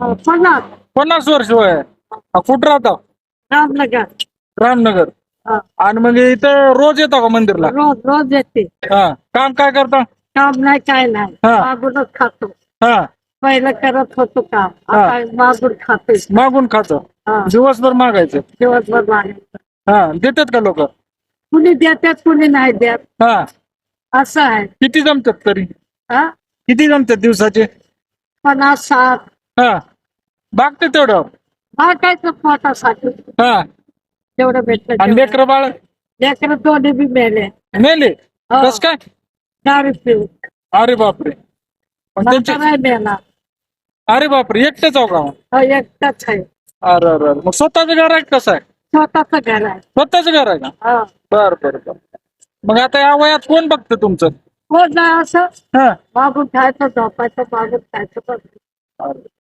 पन्नास 50 वर्ष वय आहे. कुठं राहता? रामनगर. रामनगर. हा. आणि मग इथं रोज येता का मंदिरला? रोज रोज येते. हा. काम काय करता? काम नाही काय नाही, हा. मागूनच खातो. हा. पहिलं करत होतो काम, हा. आता मागून खाते. मागून खातो. हा. दिवसभर मागायचं. दिवसभर मागायचं. हा. देतात का लोक? कुणी देतात कुणी नाही देत, हा. असं आहे. किती जमतात तरी? हा. किती जमतात दिवसाचे? 50 60. हा. बागते तेवढं. मागायचं पोटासाठी, हा. तेवढं भेटलं. आणि लेकर बाळ लेकर दोन्ही बी मेले. मेले? हो. कस काय? दारू पिऊन. अरे बापरे. मग त्यांचे म्हातारा मेला. अरे बापरे, एकटेच आहो का? हो, एकटाच आहे. अरे अरे अरे. मग स्वतःचं घर आहे का कसं आहे? स्वतःच घर आहे. स्वतःच घर आहे का? हा. बर बर बर. मग आता या वयात कोण बघतं तुमचं? कोण नाही असं हा. मागून खायचं, झोपायचं, मागून खायचं बस. अरे.